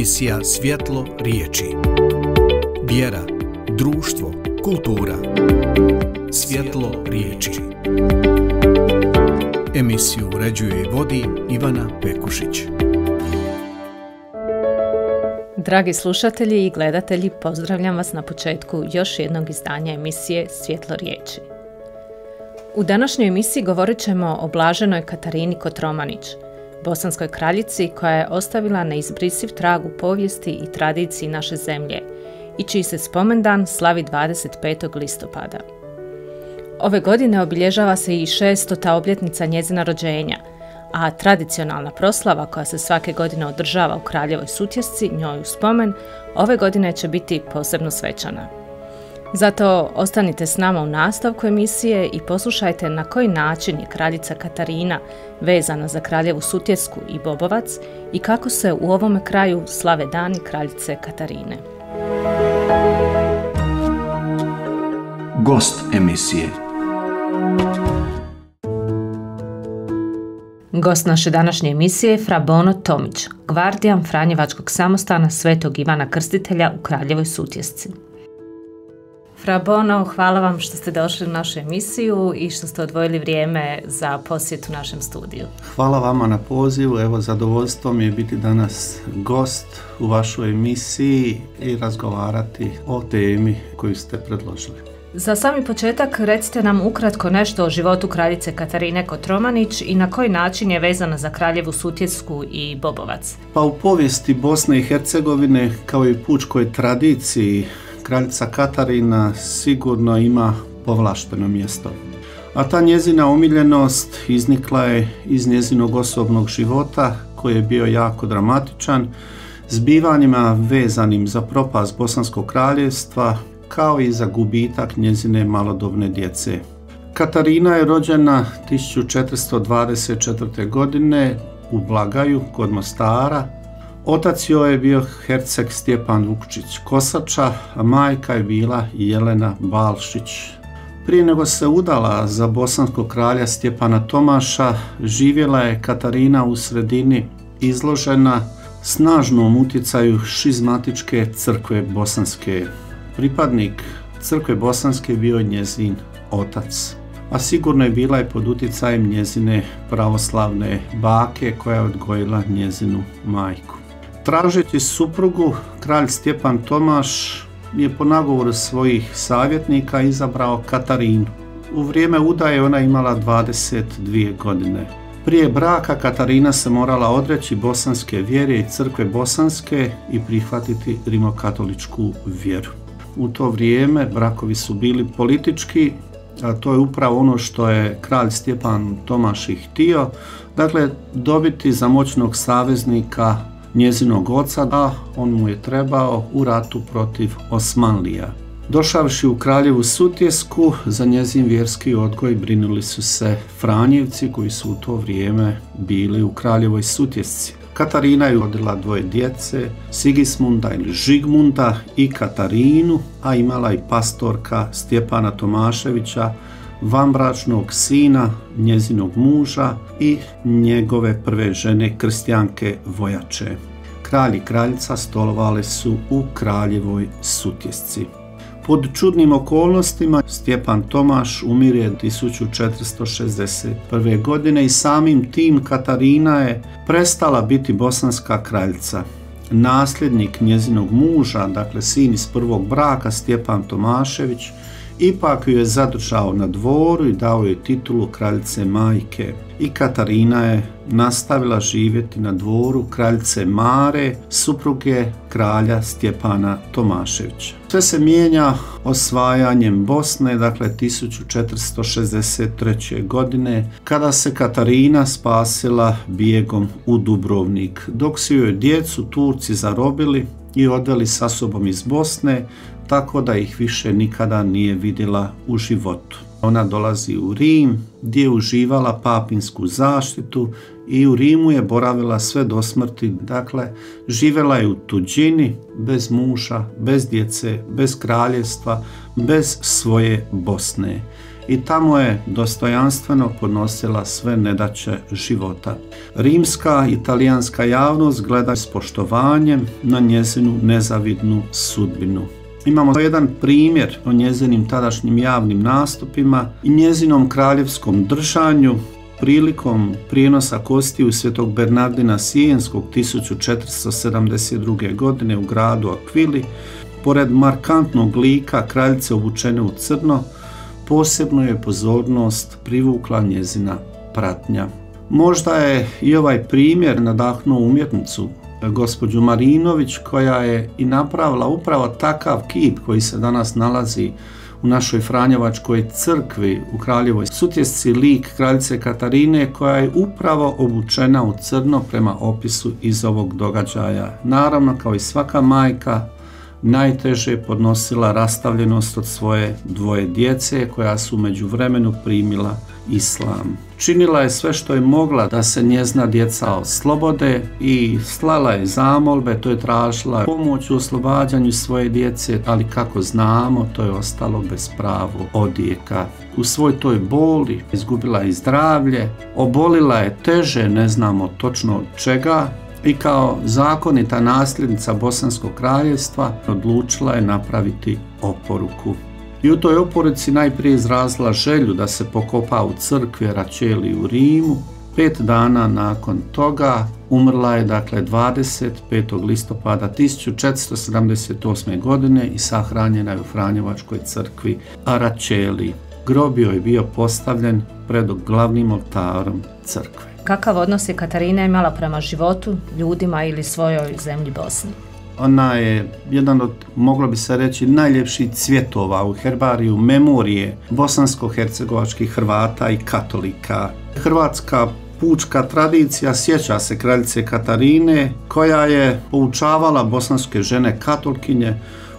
Emisija Svjetlo riječi. Vjera, društvo, kultura. Svjetlo riječi. Emisiju uređuje i vodi Ivana Pekušić. Dragi slušatelji i gledatelji, pozdravljam vas na početku još jednog izdanja emisije Svjetlo riječi. U današnjoj emisiji govorit ćemo o blaženoj Katarini Kotromanić, bosanskoj kraljici koja je ostavila neizbrisiv trag u povijesti i tradiciji naše zemlje i čiji se spomendan slavi 25. listopada. Ove godine obilježava se i 600. obljetnica njezina rođenja, a tradicionalna proslava koja se svake godine održava u Kraljevoj Sutjesci, njoj u spomen, ove godine će biti posebno svečana. Zato ostanite s nama u nastavku emisije i poslušajte na koji način je kraljica Katarina vezana za Kraljevu Sutjesku i Bobovac i kako se u ovome kraju slave dani kraljice Katarine. Gost emisije. Gost naše današnje emisije je fra Bono Tomić, gvardijan Franjevačkog samostana Svetog Ivana Krstitelja u Kraljevoj Sutjesci. Fra Bono, hvala vam što ste došli u našu emisiju i što ste odvojili vrijeme za posjetu našem studiju. Hvala vama na pozivu, evo zadovoljstvo mi je biti danas gost u vašoj emisiji i razgovarati o temi koju ste predložili. Za sami početak recite nam ukratko nešto o životu kraljice Katarine Kotromanić i na koji način je vezana za Kraljevu Sutjesku i Bobovac. Pa u povijesti Bosne i Hercegovine kao i pučkoj tradiciji kraljica Katarina sigurno ima povlašteno mjesto. A ta njezina omiljenost iznikla je iz njezinog osobnog života koji je bio jako dramatičan, zbivanjima vezanim za propast Bosanskog kraljevstva kao i za gubitak njezine malodobne djece. Katarina je rođena 1424. godine u Blagaju kod Mostara. Otac joj je bio herceg Stjepan Vukčić Kosača, a majka je bila Jelena Balšić. Prije nego se udala za bosanskog kralja Stjepana Tomaša, živjela je Katarina u sredini izložena snažnom utjecaju šizmatičke crkve bosanske. Pripadnik crkve bosanske bio je njezin otac, a sigurno je bila i pod utjecajem njezine pravoslavne bake koja je odgojila njezinu majku. Tražeći suprugu, kralj Stjepan Tomaš je po nagovoru svojih savjetnika izabrao Katarinu. U vrijeme udaje ona imala 22 godine. Prije braka Katarina se morala odreći bosanske vjere i crkve bosanske i prihvatiti rimokatoličku vjeru. U to vrijeme brakovi su bili politički, a to je upravo ono što je kralj Stjepan Tomaš i htio, dakle dobiti za moćnog saveznika njezinog oca, a on mu je trebao u ratu protiv Osmanlija. Došavši u Kraljevu Sutjesku, za njezin vjerski odgoj brinuli su se Franjevci koji su u to vrijeme bili u Kraljevoj Sutjesci. Katarina je rodila 2 djece, Sigismunda ili Žigmunda i Katarinu, a imala i pastorka Stjepana Tomaševića, vanbračnog sina njezinog muža i njegove prve žene Krstjanke Vojače. Kralj i kraljica stolovali su u Kraljevoj Sutjesci. Pod čudnim okolnostima Stjepan Tomaš umire 1461. godine i samim tim Katarina je prestala biti bosanska kraljica. Nasljednik njezinog muža, dakle sin iz prvog braka Stjepan Tomašević, ipak ju je zadržao na dvoru i dao joj titulu kraljice majke. I Katarina je nastavila živjeti na dvoru kraljice Mare, supruge kralja Stjepana Tomaševića. Sve se mijenja osvajanjem Bosne, dakle 1463. godine, kada se Katarina spasila bijegom u Dubrovnik, dok su joj djecu Turci zarobili i odveli sa sobom iz Bosne, tako da ih više nikada nije vidjela u životu. Ona dolazi u Rim, gdje je uživala papinsku zaštitu i u Rimu je boravila sve do smrti, dakle živjela je u tuđini, bez muža, bez djece, bez kraljevstva, bez svoje Bosne. i tamo je dostojanstveno podnosila sve nedaće života. Rimska i italijanska javnost gleda s poštovanjem na njezinu nezavidnu sudbinu. Imamo jedan primjer o njezinim tadašnjim javnim nastupima i njezinom kraljevskom držanju prilikom prijenosa kostiju svetog Bernardina Sienskog 1472. godine u gradu Aquili. Pored markantnog lika kraljice obučene u crno, posebno je pozornost privukla njezina pratnja. Možda je i ovaj primjer nadahnuo umjetnicu gospođu Marinović, koja je i napravila upravo takav kip koji se danas nalazi u našoj Franjevačkoj crkvi u Kraljevoj Sutjesci, lik kraljice Katarine koja je upravo obučena u crno prema opisu iz ovog događaja. Naravno, kao i svaka majka, najteže podnosila rastavljenost od svoje dvoje djece koja su u međuvremenu primila islam. Činila je sve što je mogla da se njezina djeca oslobode i slala je zamolbe, to je tražila pomoć u oslobađanju svoje djece, ali kako znamo, to je ostalo bez pravog odjeka. U svoj toj boli izgubila je zdravlje, obolila je teže, ne znamo točno od čega, i kao zakonita nasljednica Bosanskog kraljevstva odlučila je napraviti oporuku. I u toj oporuci najprije izrazila želju da se pokopa u crkvi Raceli u Rimu. 5 dana nakon toga umrla je 25. listopada 1478. godine i sahranjena je u Franjevačkoj crkvi Raceli. Grob joj je bio postavljen pred glavnim oltarom crkve. Kakav odnos je Katarina imala prema životu, ljudima ili svojoj zemlji Bosni? Ona je jedan od, moglo bi se reći, najljepših cvjetova u herbariju memorije bosansko-hercegovačkih Hrvata i katolika. Hrvatska pučka tradicija sjeća se kraljice Katarine koja je poučavala bosanske žene katolkinje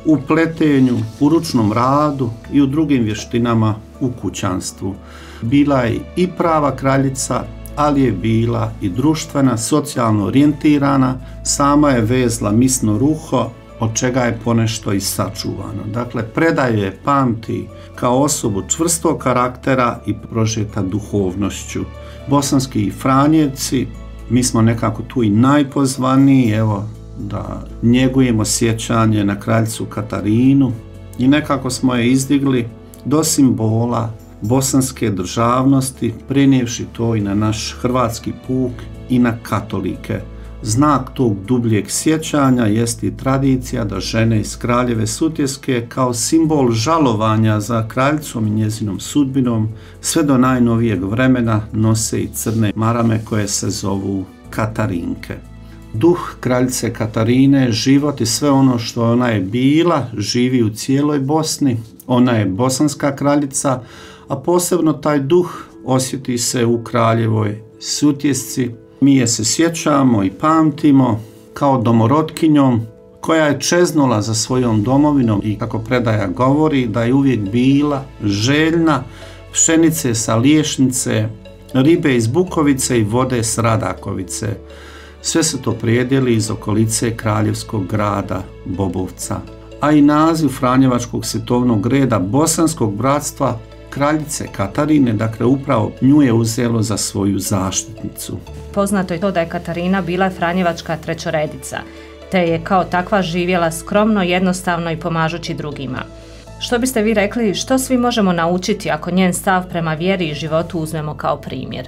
u pletenju, u ručnom radu i u drugim vještinama u kućanstvu. Bila je i prava kraljica, ali je bila i društvena, socijalno orijentirana, sama je vezla misno ruho, od čega je ponešto i sačuvano. Dakle, predaje pamti kao osobu čvrstog karaktera i prožeta duhovnošću. Bosanski Franjevci, mi smo nekako tu i najpozvaniji, evo, da njegujemo sjećanje na kraljicu Katarinu i nekako smo je izdigli do simbola bosanske državnosti, prenijevši to i na naš hrvatski puk i na katolike. Znak tog dubljeg sjećanja jest i tradicija da žene iz Kraljeve Sutjeske kao simbol žalovanja za kraljicom i njezinom sudbinom sve do najnovijeg vremena nose i crne marame koje se zovu Katarinke. Duh kraljice Katarine, život i sve ono što ona je bila, živi u cijeloj Bosni. Ona je bosanska kraljica, a posebno taj duh osjeti se u Kraljevoj Sutjesci. Mi je se sjećamo i pamtimo kao domorotkinjom koja je čeznula za svojom domovinom i, kako predaja govori, da je uvijek bila željna pšenice sa Liješnice, ribe iz Bukovice i vode s Radakovice. Sve se to prijedjeli iz okolice kraljevskog grada Bobovca. A i naziv Franjevačkog svjetovnog reda Bosanskog bratstva kraljice Katarine, dakle upravo nju je uzelo za svoju zaštitnicu. Poznato je to da je Katarina bila Franjevačka trećoredica, te je kao takva živjela skromno, jednostavno i pomažući drugima. Što biste vi rekli, što svi možemo naučiti ako njen stav prema vjeri i životu uzmemo kao primjer?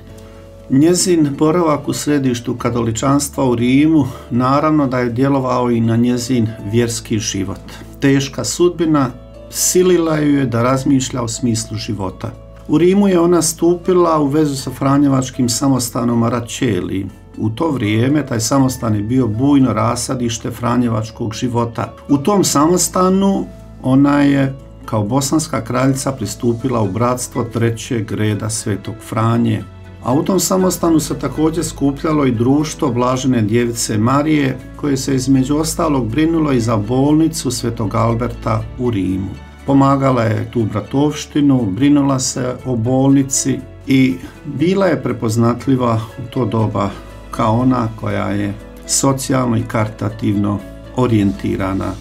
Njezin boravak u središtu katoličanstva u Rimu naravno da je djelovao i na njezin vjerski život. Teška sudbina silila ju je da razmišlja o smislu života. U Rimu je ona stupila u vezu sa franjevačkim samostanom Raceli. U to vrijeme taj samostan je bio bujno rasadište franjevačkog života. U tom samostanu ona je kao bosanska kraljica pristupila u bratstvo trećeg reda Svetog Franje. A u tom samostanu se također skupljalo i društvo Blažene djevice Marije, koje se između ostalog brinulo i za bolnicu Svetog Alberta u Rimu. Pomagala je tu bratovštinu, brinula se o bolnici i bila je prepoznatljiva u to doba kao ona koja je socijalno i karitativno orijentirana.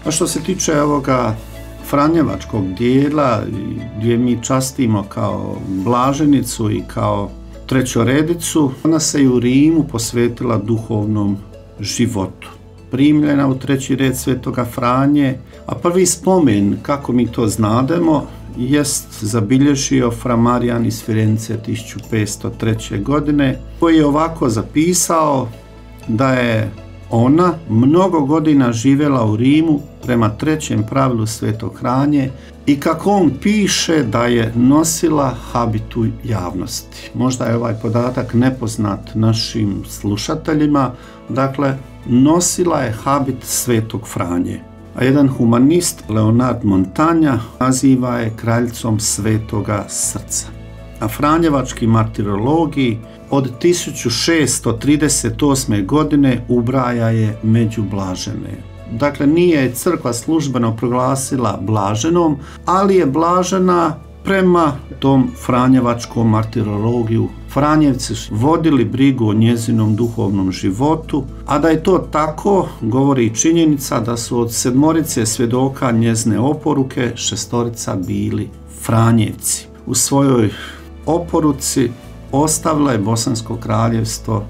A što se tiče ovoga franjevačkog dijela gdje mi častimo kao blaženicu i kao trećoredicu, ona se i u Rimu posvetila duhovnom životu. Primljena u treći red Svetoga Franje, a prvi spomen, kako mi to znademo, jest zabilježio fra Marijan iz Firence 1503. godine, koji je ovako zapisao da je ona mnogo godina živjela u Rimu prema trećem pravilu Svetog Franje i kako on piše da je nosila habitu javnosti. Možda je ovaj podatak nepoznat našim slušateljima, dakle nosila je habit Svetog Franje. A jedan humanist, Leonard Montagna, naziva je kraljicom Svetoga srca. A franjevački martirologiji od 1638. godine ubraja je među blažene. Dakle, nije je crkva službeno proglasila blaženom, ali je blažena prema tom franjevačkom martirologiju. Franjevci su vodili brigu o njezinom duhovnom životu, a da je to tako govori i činjenica da su od 7 svjedoka njezine oporuke 6 bili Franjevci. U svojoj oporuci ostavila je Bosansko kraljevstvo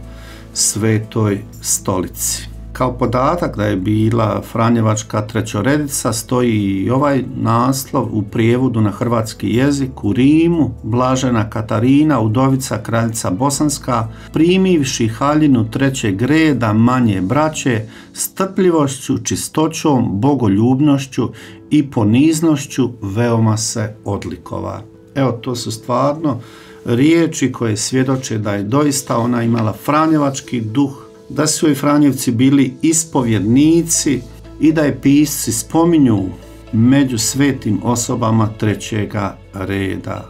Svetoj stolici. Kao podatak da je bila franjevačka trećoredica stoji i ovaj naslov u prijevodu na hrvatski jezik: u Rimu blažena Katarina, udovica kraljica Bosanska, primivši haljinu 3. reda manje braće, strpljivošću, čistoćom, bogoljubnošću i poniznošću veoma se odlikova. Evo, to su stvarno riječi koje svjedoče da je doista ona imala franjevački duh, da su i Franjevci bili ispovjednici i da je pisci spominju među svetim osobama 3. reda.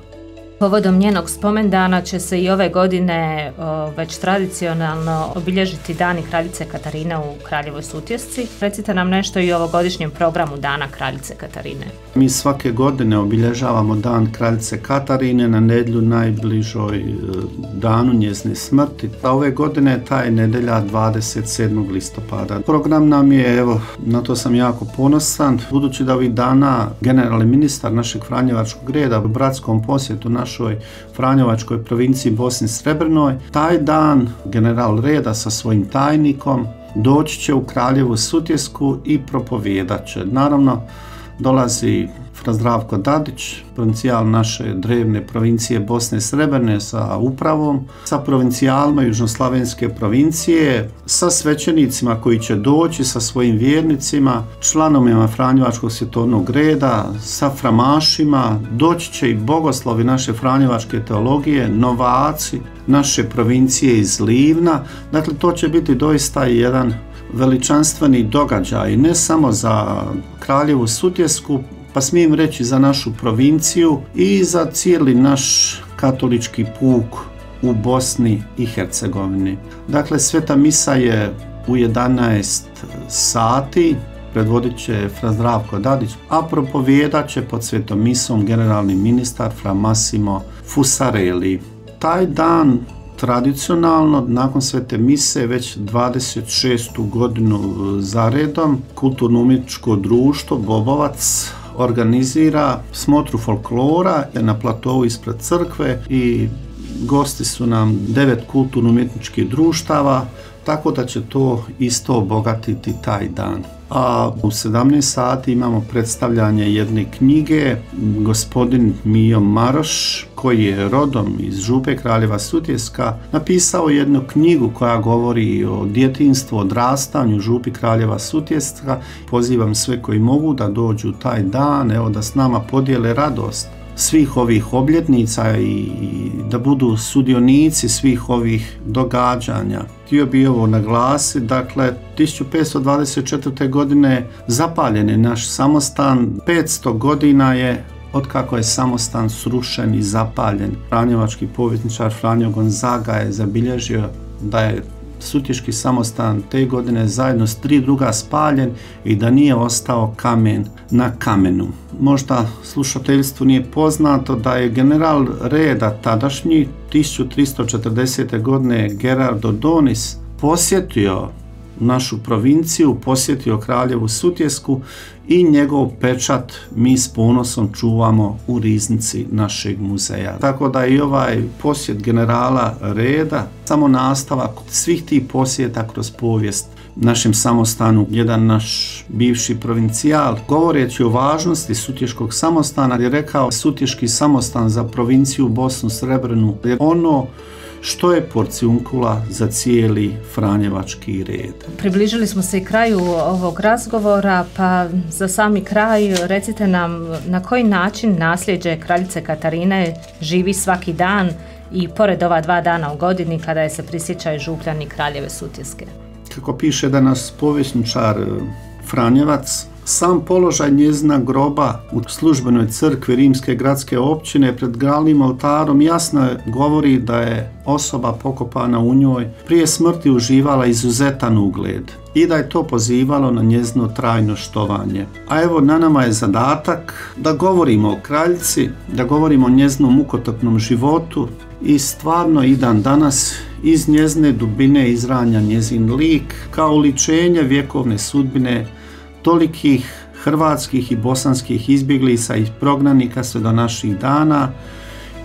Povodom njenog spomendana će se i ove godine već tradicionalno obilježiti Dani kraljice Katarine u Kraljevoj Sutjesci. Recite nam nešto i o ovogodišnjem programu Dana kraljice Katarine. Mi svake godine obilježavamo Dan kraljice Katarine na nedjelju najbližoj danu njezine smrti. A ove godine je taj nedjelja 27. listopada. Program nam je, evo, na to sam jako ponosan, budući da ovih dana generalni ministar našeg franjevačkog reda u bratskom posjetu našoj franjevačkoj provinciji Bosni Srebrnoj, taj dan general reda sa svojim tajnikom doći će u Kraljevu Sutjesku i propovijedat će. Naravno, dolazi fra Zdravko Dadić, provincijal naše drevne provincije Bosne Srebrne sa upravom, sa provincijalima južnoslavenske provincije, sa svećenicima koji će doći, sa svojim vjernicima, članovima franjevačkog svjetovnog reda, sa framašima, doći će i bogoslovi naše franjevačke teologije, novaci naše provincije iz Livna. Dakle, to će biti doista jedan veličanstveni događaj, ne samo za Kraljevu Sutjesku, pa smijem reći za našu provinciju i za cijeli naš katolički puk u Bosni i Hercegovini. Dakle, sveta misa je u 11 sati, predvodit će fra Zdravko Dadić, a propovijedat će pod svetom misom generalni ministar fra Massimo Fusarelli. Taj dan tradicionalno, nakon svete mise, već 26. godinu za redom, kulturno-umjetničko društvo Bobovac organizira smotru folklora na platovu ispred crkve i gosti su nam 9 kulturno-umjetničkih društava, tako da će to isto obogatiti taj dan. A u 17 sati imamo predstavljanje jedne knjige. Gospodin Mijo Maroš, koji je rodom iz Župe Kraljeva Sutjeska, napisao jednu knjigu koja govori o djetinjstvu, odrastanju Župi Kraljeva Sutjeska. Pozivam sve koji mogu da dođu taj dan, evo, da s nama podijele radost svih ovih obljetnica i da budu sudionici svih ovih događanja. Htio bi ovo naglasiti, dakle, 1524. godine zapaljen je naš samostan, 500 godina je otkako je samostan srušen i zapaljen. Franjevački povjesničar Franjo Gonzaga je zabilježio da je Sutješki samostan te godine zajedno s 3 druga spaljen i da nije ostao kamen na kamenu. Možda slušateljstvu nije poznato da je general reda tadašnji 1340. godine Gerardo Donis posjetio našu provinciju, posjetio Kraljevu Sutjesku i njegov pečat mi s ponosom čuvamo u riznici našeg muzeja. Tako da i ovaj posjet generala Reda, samo nastavak svih tih posjeta kroz povijest našem samostanu. Jedan naš bivši provincijal, govoreći o važnosti Sutješkog samostana, je rekao: Sutješki samostan za provinciju Bosnu Srebrnu je ono što je porcijunkula za cijeli franjevački red. Približili smo se i kraju ovog razgovora, pa za sami kraj recite nam na koji način nasljeđe kraljice Katarine živi svaki dan i pored ova 2 dana u godini kada je se prisjećaju župljani Kraljeve Sutjeske. Kako piše danas povjesničar Franjevac, sam položaj njezina groba u službenoj crkvi Rimske gradske općine pred glavnim oltarom jasno govori da je osoba pokopana u njoj prije smrti uživala izuzetan ugled i da je to pozivalo na njezino trajno štovanje. A evo, na nama je zadatak da govorimo o kraljici, da govorimo o njezinom mukotrpnom životu i stvarno i dan danas iz njezine dubine izranja njezin lik kao uličenje vjekovne sudbine tolikih hrvatskih i bosanskih izbjeglica i prognanika sve do naših dana,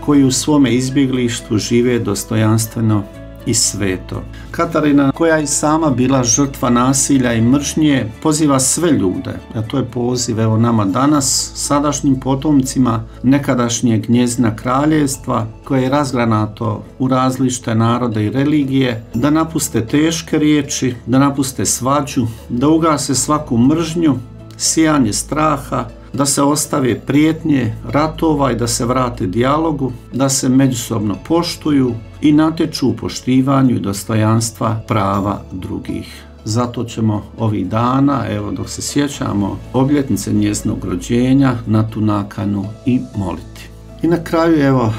koji u svome izbjeglištu žive dostojanstveno i sveto. Katarina, koja je sama bila žrtva nasilja i mržnje, poziva sve ljude, a to je poziv evo nama danas, sadašnjim potomcima nekadašnjeg njezina kraljevstva, koje je razgranato u različite narode i religije, da napuste teške riječi, da napuste svađu, da ugase svaku mržnju, sijanje straha, da se ostave prijetnje ratova i da se vrate dijalogu, da se međusobno poštuju i natječu u poštivanju i dostojanstva prava drugih. Zato ćemo ovih dana, evo dok se sjećamo obljetnice njezinog rođenja, na tu nakanu i moliti. I na kraju evo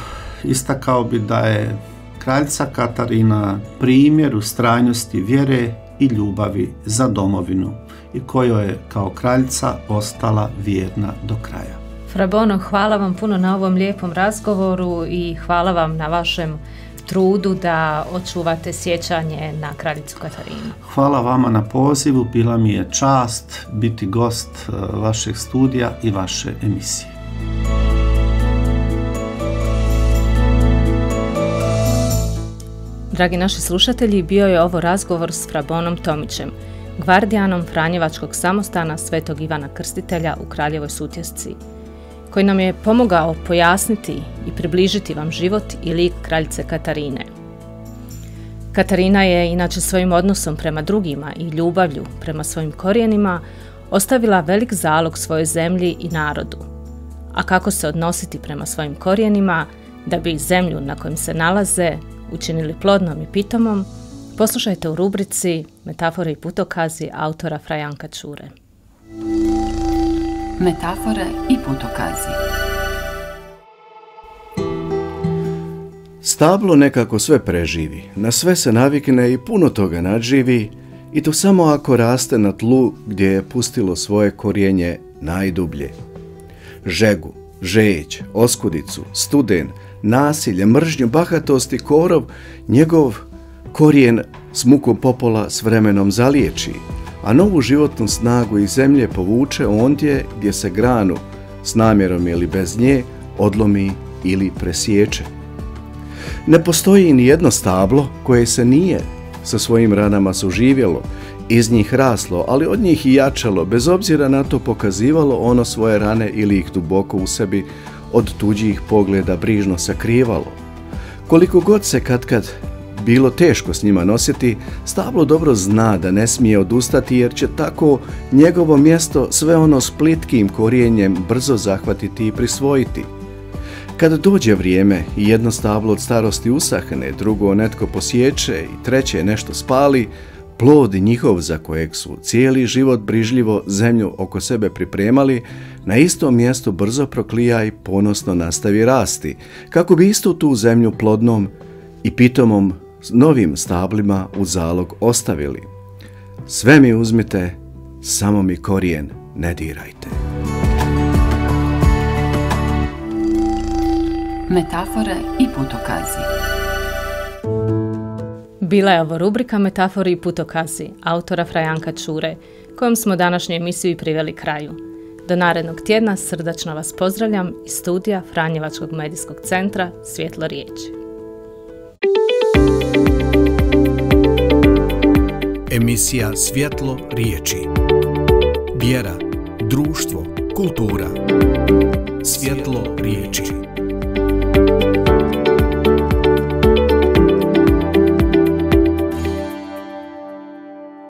istakao bi da je kraljica Katarina primjer ustrajnosti vjere i ljubavi za domovinu i kojoj je kao kraljica ostala vjerna do kraja. Fra Bono, hvala vam puno na ovom lijepom razgovoru i hvala vam na vašem trudu da očuvate sjećanje na kraljicu Katarinu. Hvala vama na pozivu, bila mi je čast biti gost vašeg studija i vaše emisije. Dragi naši slušatelji, bio je ovo razgovor s Fra Bonom Tomićem, gvardijanom Franjevačkog samostana Svetog Ivana Krstitelja u Kraljevoj Sutjesci, koji nam je pomogao pojasniti i približiti vam život i lik kraljice Katarine. Katarina je inače svojim odnosom prema drugima i ljubavlju prema svojim korijenima ostavila velik zalog svojoj zemlji i narodu. A kako se odnositi prema svojim korijenima da bi zemlju na kojem se nalaze učinili plodnom i pitomom, poslušajte u rubrici Metafore i putokazi autora Fra Janka Čure. Metafore i putokazi. Stablo nekako sve preživi, na sve se navikne i puno toga nadživi, i to samo ako raste na tlu gdje je pustilo svoje korijenje najdublje. Žegu, žeđ, oskudicu, studen, nasilje, mržnju, bahatost i korov, njegov korijen s mukom popola s vremenom zaliječi, a novu životnu snagu iz zemlje povuče ondje gdje se granu, s namjerom ili bez nje, odlomi ili presječe. Ne postoji ni jedno stablo koje se nije sa svojim ranama suživjelo, iz njih raslo, ali od njih i jačalo, bez obzira na to pokazivalo ono svoje rane ili ih duboko u sebi od tuđih pogleda brižno sakrivalo. Koliko god se katkad bilo teško s njima nositi, stablo dobro zna da ne smije odustati, jer će tako njegovo mjesto sve ono s plitkim korijenjem brzo zahvatiti i prisvojiti. Kad dođe vrijeme i jedno stablo od starosti usahne, drugo netko posječe i treće nešto spali, plod njihov za kojeg su cijeli život brižljivo zemlju oko sebe pripremali, na istom mjestu brzo proklija i ponosno nastavi rasti, kako bi istu tu zemlju plodnom i pitomom novim stablima u zalog ostavili. Sve mi uzmite, samo mi korijen ne dirajte. Metafore i putokazi. Bila je ovo rubrika Metafori i putokazi autora Frajanka Čure, kojom smo današnju emisiju priveli kraju. Do narednog tjedna srdačno vas pozdravljam iz studija Franjevačkog medijskog centra Svjetlo riječi. Emisija Svjetlo riječi. Vjera, društvo, kultura. Svjetlo riječi.